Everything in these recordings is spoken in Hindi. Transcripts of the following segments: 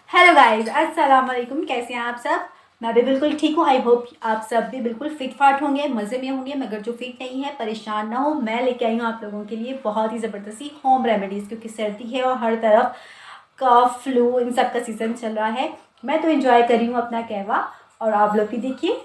हेलो गाइस, अस्सलाम वालेकुम। कैसे हैं आप सब? मैं भी बिल्कुल ठीक हूँ। आई होप आप सब भी बिल्कुल फिट फाट होंगे, मज़े में होंगे। मगर जो फिट नहीं है परेशान ना हो, मैं लेके आई हूँ आप लोगों के लिए बहुत ही ज़बरदस्ती होम रेमेडीज़, क्योंकि सर्दी है और हर तरफ कफ फ्लू इन सब का सीज़न चल रहा है। मैं तो इंजॉय कर रही हूँ अपना कहवा, और आप लोग भी देखिए।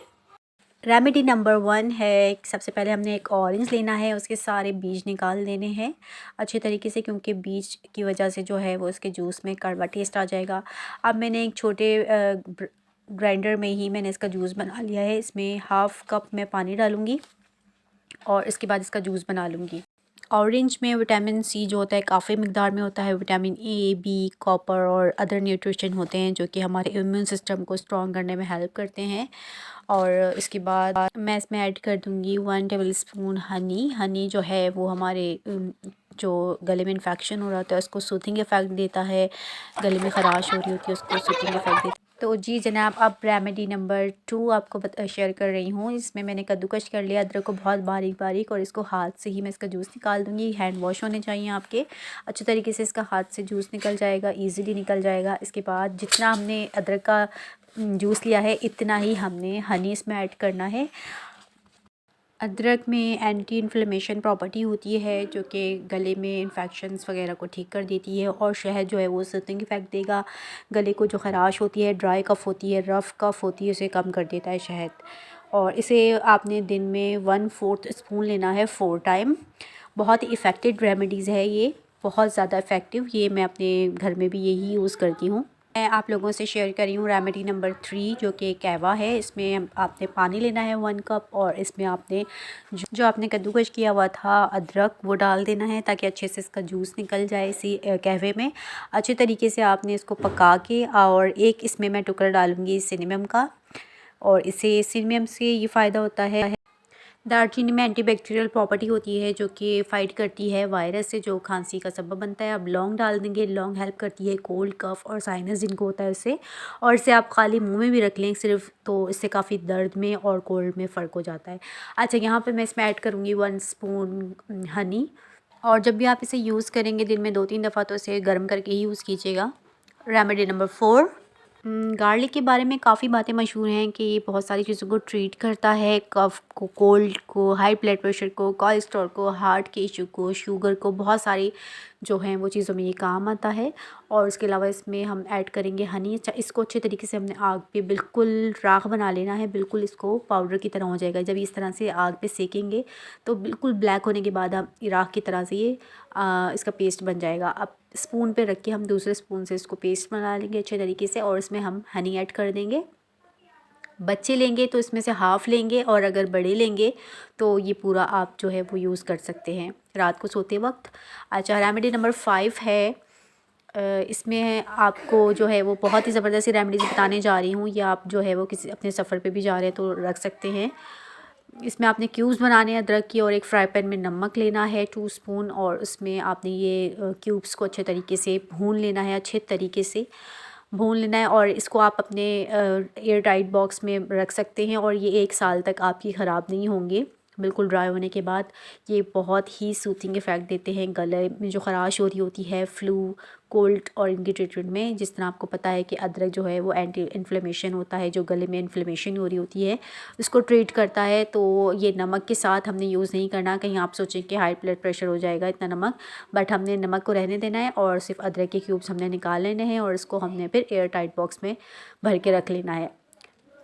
रेमेडी नंबर 1 है, सबसे पहले हमने एक ऑरेंज लेना है, उसके सारे बीज निकाल देने हैं अच्छे तरीके से, क्योंकि बीज की वजह से जो है वो इसके जूस में कड़वा टेस्ट आ जाएगा। अब मैंने एक छोटे ग्राइंडर में ही मैंने इसका जूस बना लिया है। इसमें हाफ़ कप मैं पानी डालूँगी और इसके बाद इसका जूस बना लूँगी। ऑरेंज में विटामिन सी जो होता है काफ़ी मिकदार में होता है। विटामिन ए, बी, कॉपर और अदर न्यूट्रिशन होते हैं जो कि हमारे इम्यून सिस्टम को स्ट्रॉन्ग करने में हेल्प करते हैं। और इसके बाद मैं इसमें ऐड कर दूँगी 1 टेबलस्पून हनी। हनी जो है वो हमारे जो गले में इन्फेक्शन हो रहा होता है उसको सूथिंग इफ़ेक्ट देता है। गले में ख़राश हो रही होती है उसको सूथिंग इफ़ेक्ट देता है। तो जी जनाब, अब रेमेडी नंबर 2 आपको शेयर कर रही हूँ। इसमें मैंने कद्दूकश कर लिया अदरक को बहुत बारीक बारीक, और इसको हाथ से ही मैं इसका जूस निकाल दूँगी। हैंड वॉश होने चाहिए आपके, अच्छे तरीके से इसका हाथ से जूस निकल जाएगा, ईज़िली निकल जाएगा। इसके बाद जितना हमने अदरक का जूस लिया है इतना ही हमने हनी इसमें ऐड करना है। अदरक में एंटी इन्फ्लेमेशन प्रॉपर्टी होती है जो कि गले में इन्फेक्शंस वगैरह को ठीक कर देती है, और शहद जो है वो सूथिंग इफ़ेक्ट देगा। गले को जो ख़राश होती है, ड्राई कफ़ होती है, रफ़ कफ़ होती है, उसे कम कर देता है शहद। और इसे आपने दिन में 1/4 स्पून लेना है 4 टाइम। बहुत ही इफ़ेक्टिव रेमेडीज़ है ये, बहुत ज़्यादा इफ़ेक्टिव। ये मैं अपने घर में भी यही यूज़ करती हूँ। मैं आप लोगों से शेयर कर रही हूँ रेमेडी नंबर 3 जो कि कहवा है। इसमें आपने पानी लेना है 1 कप, और इसमें आपने जो आपने कद्दूकश किया हुआ था अदरक वो डाल देना है ताकि अच्छे से इसका जूस निकल जाए इसी कहवे में। अच्छे तरीके से आपने इसको पका के, और एक इसमें मैं टुकड़ा डालूँगी सिनेमम का, और इसे सिनेमम से ये फ़ायदा होता है, दालचीनी में एंटीबैक्टीरियल प्रॉपर्टी होती है जो कि फ़ाइट करती है वायरस से जो खांसी का सबब बनता है। अब लौंग डाल देंगे। लौंग हेल्प करती है कोल्ड कफ़ और साइनस जिनको होता है उससे, और इसे आप खाली मुंह में भी रख लें सिर्फ, तो इससे काफ़ी दर्द में और कोल्ड में फ़र्क हो जाता है। अच्छा, यहाँ पे मैं इसमें ऐड करूँगी 1 स्पून हनी। और जब भी आप इसे यूज़ करेंगे दिन में 2-3 दफ़ा, तो इसे गर्म करके ही यूज़ कीजिएगा। रेमेडी नंबर 4, गार्लिक के बारे में काफ़ी बातें मशहूर हैं कि ये बहुत सारी चीज़ों को ट्रीट करता है, कफ़ को, कोल्ड को, हाई ब्लड प्रेशर को, कोलेस्ट्रॉल को, हार्ट के इशू को, शुगर को, बहुत सारी जो हैं वो चीज़ों में ये काम आता है। और उसके अलावा इसमें हम ऐड करेंगे हनी। अच्छा, इसको अच्छे तरीके से हमने आग पे बिल्कुल राख बना लेना है, बिल्कुल इसको पाउडर की तरह हो जाएगा। जब इस तरह से आग पे सेकेंगे तो बिल्कुल ब्लैक होने के बाद हम राख की तरह से ये इसका पेस्ट बन जाएगा। अब स्पून पे रख के हम दूसरे स्पून से इसको पेस्ट बना लेंगे अच्छे तरीके से, और इसमें हम हनी ऐड कर देंगे। बच्चे लेंगे तो इसमें से हाफ़ लेंगे, और अगर बड़े लेंगे तो ये पूरा आप जो है वो यूज़ कर सकते हैं रात को सोते वक्त। अच्छा, रेमेडी नंबर 5 है। इसमें आपको जो है वो बहुत ही ज़बरदस्त रेमेडीज़ बताने जा रही हूँ। या आप जो है वो किसी अपने सफ़र पे भी जा रहे हैं तो रख सकते हैं। इसमें आपने क्यूब्स बनाने हैं अदरक की, और एक फ्राई पैन में नमक लेना है 2 स्पून, और उसमें आपने ये क्यूब्स को अच्छे तरीके से भून लेना है, अच्छे तरीके से भून लेना है। और इसको आप अपने एयर टाइट बॉक्स में रख सकते हैं, और ये 1 साल तक आपकी ख़राब नहीं होंगे। बिल्कुल ड्राई होने के बाद ये बहुत ही सूथिंग इफ़ेक्ट देते हैं गले में जो ख़राश हो रही होती है, फ्लू, कोल्ड और इनकी ट्रीटमेंट में। जिस तरह आपको पता है कि अदरक जो है वो एंटी इन्फ्लेमेशन होता है, जो गले में इन्फ्लेमेशन हो रही होती है उसको ट्रीट करता है। तो ये नमक के साथ हमने यूज़ नहीं करना। कहीं आप सोचें कि हाई ब्लड प्रेशर हो जाएगा इतना नमक, बट हमने नमक को रहने देना है, और सिर्फ अदरक के क्यूब्स हमने निकाल लेने हैं, और इसको हमने फिर एयर टाइट बॉक्स में भर के रख लेना है।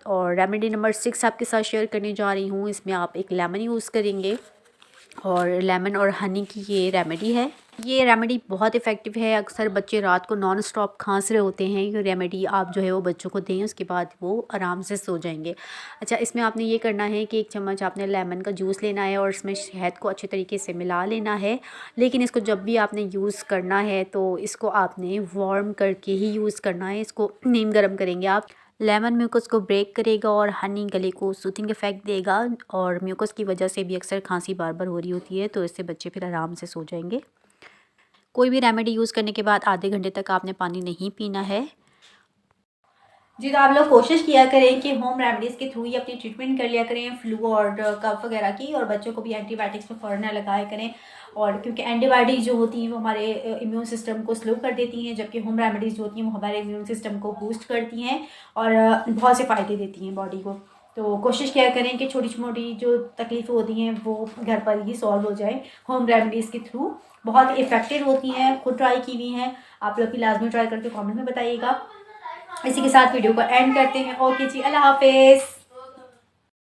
और रेमेडी नंबर 6 आपके साथ शेयर करने जा रही हूँ। इसमें आप एक लेमन यूज़ करेंगे, और लेमन और हनी की ये रेमेडी है। ये रेमेडी बहुत इफ़ेक्टिव है। अक्सर बच्चे रात को नॉन स्टॉप खांस रहे होते हैं, ये रेमेडी आप जो है वो बच्चों को दें, उसके बाद वो आराम से सो जाएंगे। अच्छा, इसमें आपने ये करना है कि 1 चम्मच आपने लेमन का जूस लेना है, और इसमें शहद को अच्छे तरीके से मिला लेना है। लेकिन इसको जब भी आपने यूज़ करना है तो इसको आपने वार्म करके ही यूज़ करना है। इसको नीम गर्म करेंगे आप। लेमन म्यूकस को ब्रेक करेगा, और हनी गले को सूथिंग इफ़ेक्ट देगा, और म्यूकस की वजह से भी अक्सर खांसी बार बार हो रही होती है, तो इससे बच्चे फिर आराम से सो जाएंगे। कोई भी रेमेडी यूज़ करने के बाद आधे घंटे तक आपने पानी नहीं पीना है। जी, तो आप लोग कोशिश किया करें कि होम रेमेडीज़ के थ्रू ही अपनी ट्रीटमेंट कर लिया करें फ्लू और कफ वगैरह की, और बच्चों को भी एंटीबायोटिक्स में फ़ौरन ना लगाया करें। और क्योंकि एंटीबायोटिक्स जो होती हैं वो हमारे इम्यून सिस्टम को स्लो कर देती हैं, जबकि होम रेमेडीज़ जो होती हैं वो हमारे इम्यून सिस्टम को बूस्ट करती हैं और बहुत से फ़ायदे देती हैं बॉडी को। तो कोशिश किया करें कि छोटी-मोटी जो तकलीफ़ें होती हैं वो घर पर ही सॉल्व हो जाए होम रेमेडीज़ के थ्रू। बहुत इफ़ेक्टिव होती हैं, खुद ट्राई की हुई हैं। आप लोग भी लाज़मी ट्राई करके कमेंट में बताइएगा। इसी के साथ वीडियो को एंड करते हैं। ओके जी, अल्लाह हाफ़िज़।